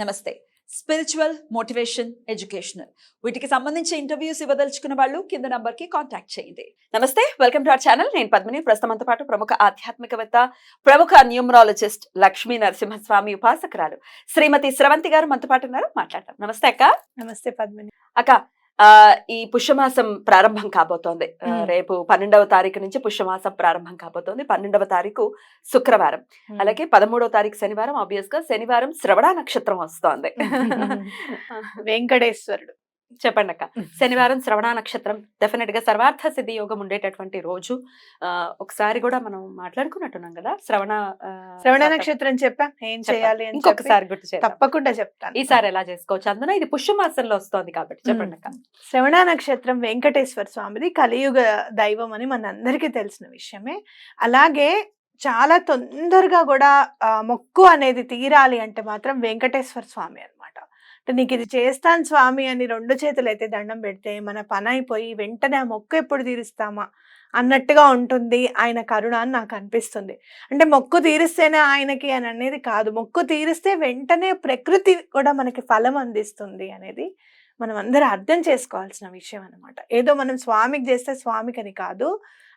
నమస్తే. Spiritual, motivation, educational వీటికి సంబంధించి ఇంటర్వ్యూస్ ఇవ్వదలుచుకున్న వాళ్ళు కింద నంబర్ కి కాంటాక్ట్ చేయండి. నమస్తే, వెల్కమ్ టు అవర్ ఛానల్. నేను పద్మిని. ప్రస్తుతంతో పాటు ప్రముఖ ఆధ్యాత్మికవేత్త, ప్రముఖ న్యూమరాలజిస్ట్ లక్ష్మీ నరసింహస్వామి ఉపాసకురాలు శ్రీమతి స్రవంతి గారు మనతో పాటు ఉన్నారు. మాట్లాడతాం. నమస్తే అక్క. నమస్తే పద్మిని. అక్క, ఈ పుష్యమాసం ప్రారంభం కాబోతోంది. రేపు 12వ తారీఖు నుంచి పుష్యమాసం ప్రారంభం కాబోతోంది. 12వ తారీఖు శుక్రవారం, అలాగే 13వ తారీఖు శనివారం. ఆబ్వియస్ గా శనివారం శ్రవణ నక్షత్రం వస్తోంది. వెంకటేశ్వరుడు. చెప్పండి అక్క. శనివారం శ్రవణ నక్షత్రం డెఫినెట్ గా సర్వార్థ సిద్ధి యోగం ఉండేటటువంటి రోజు. ఒకసారి కూడా మనం మాట్లాడుకున్నట్టున్నాం కదా శ్రవణ నక్షత్రం చెప్పాం ఏం చేయాలి అని. ఇంకొకసారి గుర్తు చేద్దాం. తప్పకుండా చెప్తాను. ఈసారి ఎలా చేసుకోవచ్చు, అందులో ఇది పుష్యమాసంలో వస్తోంది కాబట్టి చెప్పండి అక్క. శ్రవణ నక్షత్రం వెంకటేశ్వర స్వామిది కలియుగ దైవం అని మనందరికీ తెలిసిన విషయమే. అలాగే చాలా తొందరగా కూడా మొక్కు అనేది తీరాలి అంటే మాత్రం వెంకటేశ్వర స్వామి అన్నమాట. నీకు ఇది చేస్తాను స్వామి అని 2 చేతులు అయితే దండం పెడితే మన పని అయిపోయి వెంటనే ఆ మొక్కు ఎప్పుడు తీరుస్తామా అన్నట్టుగా ఉంటుంది ఆయన కరుణ అని నాకు అనిపిస్తుంది. అంటే మొక్కు తీరిస్తేనే ఆయనకి అని అనేది కాదు, మొక్కు తీరిస్తే వెంటనే ప్రకృతి కూడా మనకి ఫలం అందిస్తుంది అనేది మనం అందరూ అర్థం చేసుకోవాల్సిన విషయం అనమాట. ఏదో మనం స్వామికి చేస్తే స్వామికి అని కాదు,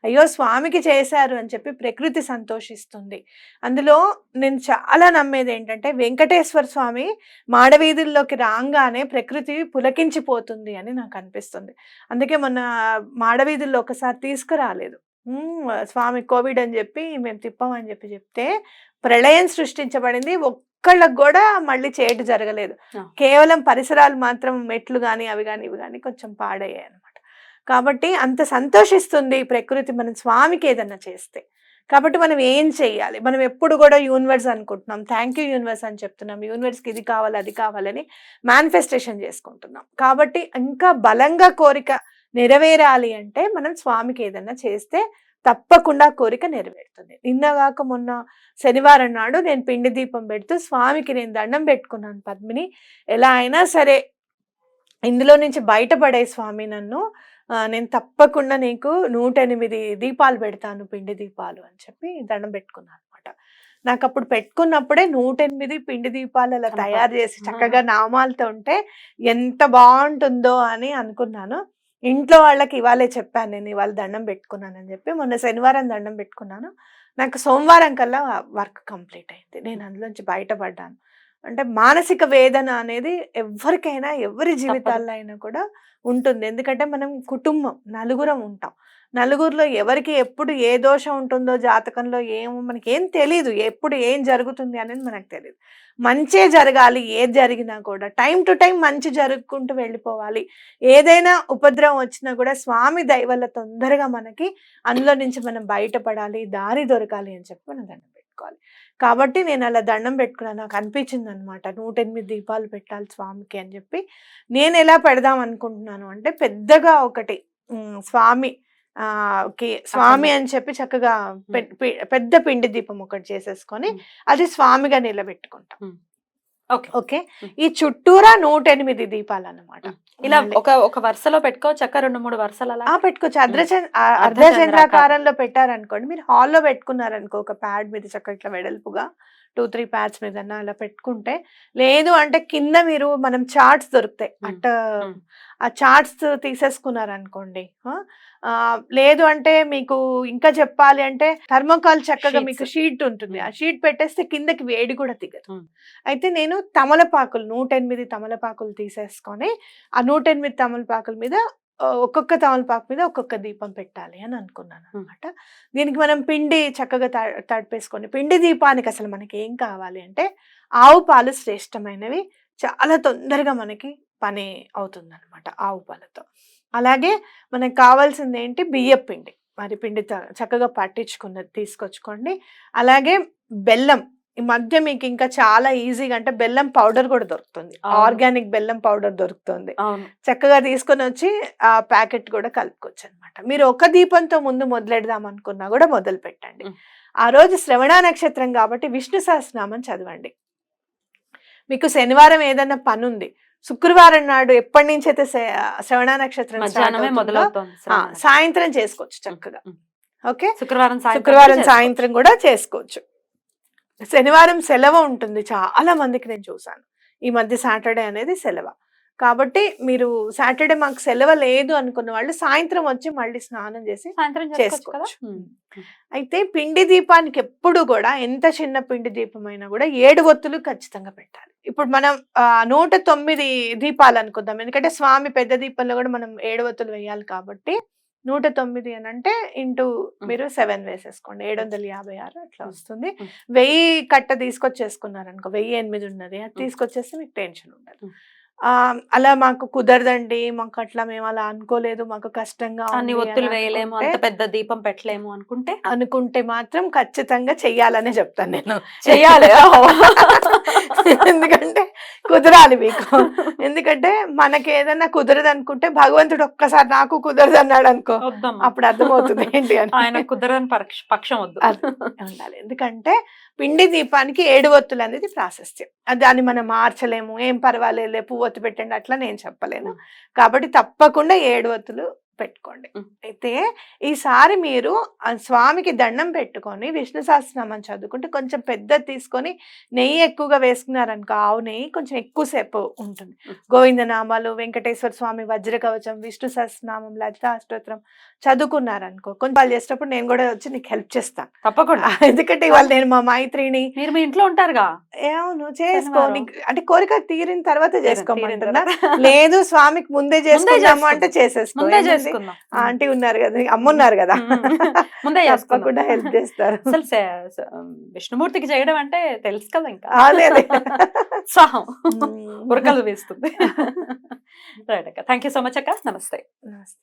అయ్యో స్వామికి చేశారు అని చెప్పి ప్రకృతి సంతోషిస్తుంది. అందులో నేను చాలా నమ్మేది ఏంటంటే వెంకటేశ్వర స్వామి మాడవీధుల్లోకి రాగానే ప్రకృతి పులకించిపోతుంది అని నాకు అనిపిస్తుంది. అందుకే మొన్న మాడవీధుల్లో ఒకసారి తీసుకురాలేదు స్వామి, కోవిడ్ అని చెప్పి మేము తిప్పామని చెప్తే ప్రళయం సృష్టించబడింది. ఒక్కళ్ళకు కూడా మళ్ళీ చేటు జరగలేదు. కేవలం పరిసరాలు మాత్రం మెట్లు కానీ అవి కానీ ఇవి కానీ కొంచెం పాడయ్యాయి అనమాట. కాబట్టి అంత సంతోషిస్తుంది ప్రకృతి మనం స్వామికి ఏదన్నా చేస్తే. కాబట్టి మనం ఏం చెయ్యాలి? మనం ఎప్పుడు కూడా యూనివర్స్ అనుకుంటున్నాం, థ్యాంక్ యూ యూనివర్స్ అని చెప్తున్నాం, యూనివర్స్కి ఇది కావాలి అది కావాలని మేనిఫెస్టేషన్ చేసుకుంటున్నాం. కాబట్టి ఇంకా బలంగా కోరిక నెరవేరాలి అంటే మనం స్వామికి ఏదన్నా చేస్తే తప్పకుండా కోరిక నెరవేరుతుంది. నిన్నగాక మొన్న శనివారం నాడు నేను పిండి దీపం పెడుతూ స్వామికి నేను దండం పెట్టుకున్నాను, పద్మిని ఎలా అయినా సరే ఇందులో నుంచి బయటపడే స్వామి, నన్ను నేను తప్పకుండా నీకు 108 దీపాలు పెడతాను, పిండి దీపాలు అని చెప్పి దండం పెట్టుకున్నాను అనమాట. నాకు అప్పుడు పెట్టుకున్నప్పుడే 108 పిండి దీపాలు అలా తయారు చేసి చక్కగా నామాలతో ఉంటే ఎంత బాగుంటుందో అని అనుకున్నాను. ఇంట్లో వాళ్ళకి ఇవాళే చెప్పాను, నేను ఇవాళ దండం పెట్టుకున్నానని చెప్పి. మొన్న శనివారం దండం పెట్టుకున్నాను, నాకు సోమవారం కల్లా వర్క్ కంప్లీట్ అయింది, నేను అందులోంచి బయటపడ్డాను. అంటే మానసిక వేదన అనేది ఎవరికైనా ఎవరి జీవితాల్లో అయినా కూడా ఉంటుంది. ఎందుకంటే మనం కుటుంబం నలుగురం ఉంటాం, నలుగురిలో ఎవరికి ఎప్పుడు ఏ దోషం ఉంటుందో జాతకంలో ఏమో మనకి ఏం తెలియదు, ఎప్పుడు ఏం జరుగుతుంది అనేది మనకు తెలియదు. మంచే జరగాలి, ఏది జరిగినా కూడా టైం టు టైం మంచి జరుగుకుంటూ వెళ్ళిపోవాలి. ఏదైనా ఉపద్రవం వచ్చినా కూడా స్వామి దయ వల్ల తొందరగా మనకి అందులో నుంచి మనం బయటపడాలి, దారి దొరకాలి అని చెప్పి మనం దండం పెట్టుకోవాలి. కాబట్టి నేను అలా దండం పెట్టుకున్నాను. నాకు అనిపించింది అనమాట 108 దీపాలు పెట్టాలి స్వామికి అని చెప్పి. నేను ఎలా పెడదాం అనుకుంటున్నాను అంటే పెద్దగా ఒకటి స్వామి స్వామి అని చెప్పి చక్కగా పెద్ద పిండి దీపం ఒకటి చేసేసుకొని అది స్వామిగా నిలబెట్టుకుంటాం. ఓకే, ఈ చుట్టూరా 108 దీపాలు అన్నమాట. ఇలా ఒక వరుసలో పెట్టుకోవచ్చు అక్క, 2-3 వరుసలు అలా పెట్టుకోవచ్చు. అర్ధచంద్రాకారంలో పెట్టారనుకోండి, మీరు హాల్లో పెట్టుకున్నారనుకో ఒక ప్యాడ్ మీద చక్కగా ఇట్లా వెడల్పుగా 2-3 ప్యాడ్స్ మీద అలా పెట్టుకుంటే, లేదు అంటే కింద మీరు మనం చార్ట్స్ దొరుకుతాయి అట్ట, ఆ చార్ట్స్ తీసేసుకున్నారనుకోండి. లేదు అంటే మీకు ఇంకా చెప్పాలి అంటే థర్మోకాల్ చక్కగా మీకు షీట్ ఉంటుంది, ఆ షీట్ పెట్టేస్తే కిందకి వేడి కూడా దిగదు. అయితే నేను తమలపాకులు 108 తమలపాకులు తీసేసుకొని ఆ 108 తమలపాకుల మీద ఒక్కొక్క తమలపాకు మీద ఒక్కొక్క దీపం పెట్టాలి అని అనుకున్నాను అనమాట. దీనికి మనం పిండి చక్కగా తడిపేసుకొని, పిండి దీపానికి అసలు మనకి ఏం కావాలి అంటే ఆవు పాలు శ్రేష్టమైనవి, చాలా తొందరగా మనకి పని అవుతుంది అనమాట ఆవు పాలతో. అలాగే మనకు కావాల్సింది ఏంటి, బియ్యం పిండి, మరి పిండి చక్కగా పట్టించుకున్నది తీసుకొచ్చుకోండి. అలాగే బెల్లం, ఈ మధ్య మీకు ఇంకా చాలా ఈజీగా అంటే బెల్లం పౌడర్ కూడా దొరుకుతుంది, ఆర్గానిక్ బెల్లం పౌడర్ దొరుకుతుంది. చక్కగా తీసుకొని వచ్చి ఆ ప్యాకెట్ కూడా కలుపుకోవచ్చు అనమాట. మీరు ఒక దీపంతో ముందు మొదలెడదాం అనుకున్నా కూడా మొదలు పెట్టండి. ఆ రోజు శ్రవణ నక్షత్రం కాబట్టి విష్ణు సహస్రనామం చదవండి. మీకు శనివారం ఏదైనా పని ఉంది, శుక్రవారం నాడు ఎప్పటి నుంచి అయితే శ్రవణ నక్షత్రం సాయంత్రం చేసుకోవచ్చు చక్కగా. ఓకే, శుక్రవారం సాయంత్రం కూడా చేసుకోవచ్చు. శనివారం సెలవు ఉంటుంది చాలా మందికి, నేను చూసాను. ఈ మధ్య సాటర్డే అనేది సెలవ. కాబట్టి మీరు సాటర్డే మాకు సెలవు లేదు అనుకున్న వాళ్ళు సాయంత్రం వచ్చి మళ్ళీ స్నానం చేసి సాయంత్రం చేసుకోవచ్చు కదా. చేసుకోవచ్చు. అయితే పిండి దీపానికి ఎప్పుడు కూడా ఎంత చిన్న పిండి దీపమైనా కూడా 7 ఒత్తులు ఖచ్చితంగా పెట్టాలి. ఇప్పుడు మనం 109 దీపాలు అనుకుందాం, ఎందుకంటే స్వామి పెద్ద దీపంలో కూడా మనం 7 ఒత్తులు వేయాలి కాబట్టి 109 అని అంటే ఇంటూ మీరు 7 వేసేసుకోండి, 756 అట్లా వస్తుంది. 1000 కట్ట తీసుకొచ్చేసుకున్నారనుకో, 1008 ఉన్నది, అది తీసుకొచ్చేస్తే మీకు టెన్షన్ ఉండదు. అలా మాకు కుదరదండి, మాకు అట్లా మేము అలా అనుకోలేదు, మాకు కష్టంగా అన్ని ఉంది ఒత్తులు అని వేయలేము, అంత పెద్ద దీపం పెట్టలేము అనుకుంటే మాత్రం ఖచ్చితంగా చెయ్యాలనే చెప్తాను నేను. చెయ్యాలి. ఎందుకంటే కుదరాలి మీకు. ఎందుకంటే మనకి ఏదైనా కుదరదు అనుకుంటే భగవంతుడు ఒక్కసారి నాకు కుదరదు అన్నాడు అనుకో, అప్పుడు అర్థమవుతుంది ఏంటి అని. ఆయన కుదరని పక్షం వద్దు ఉండాలి. ఎందుకంటే పిండి దీపానికి 7 ఒత్తులు అనేది ప్రాశస్త్యం. దాన్ని మనం మార్చలేము, ఏం పర్వాలేదు పువ్వు ఒత్తి పెట్టండి అట్లా నేను చెప్పలేను. కాబట్టి తప్పకుండా 7 ఒత్తులు పెట్టుకోండి. అయితే ఈసారి మీరు ఆ స్వామికి దండం పెట్టుకొని విష్ణు సహస్రనామం చదువుకుంటే కొంచెం పెద్దది తీసుకొని నెయ్యి ఎక్కువగా వేసుకున్నారనుకో, ఆవు నెయ్యి కొంచెం ఎక్కువసేపు ఉంటుంది. గోవిందనామాలు, వెంకటేశ్వర స్వామి వజ్ర కవచం, విష్ణు సహస్రనామం, లలితా అష్టోత్తరం చదువుకున్నారనుకో, కొంచెం వాళ్ళు చేసేటప్పుడు నేను కూడా వచ్చి నీకు హెల్ప్ చేస్తాను తప్పకుండా. ఎందుకంటే ఇవాళ నేను మా మైత్రిని. మీరు మీ ఇంట్లో ఉంటారుగా. ఏమను చేసుకో, అంటే కోరిక తీరిన తర్వాత చేసుకోమంటున్నా. లేదు స్వామికి ముందే చేసుకుందాము అంటే చేసేసుకో. ఆంటీ ఉన్నారు కదా, అమ్మ ఉన్నారు కదా, ముందే తప్పకుండా హెల్ప్ చేస్తారు. అసలు విష్ణుమూర్తికి చేయడం అంటే తెలుసు కదా, ఇంకా అదే ఉత్సాహం ఉరకలు వేస్తుంది. రైట్ అక్క, థ్యాంక్ యూ సో మచ్ అక్క. నమస్తే.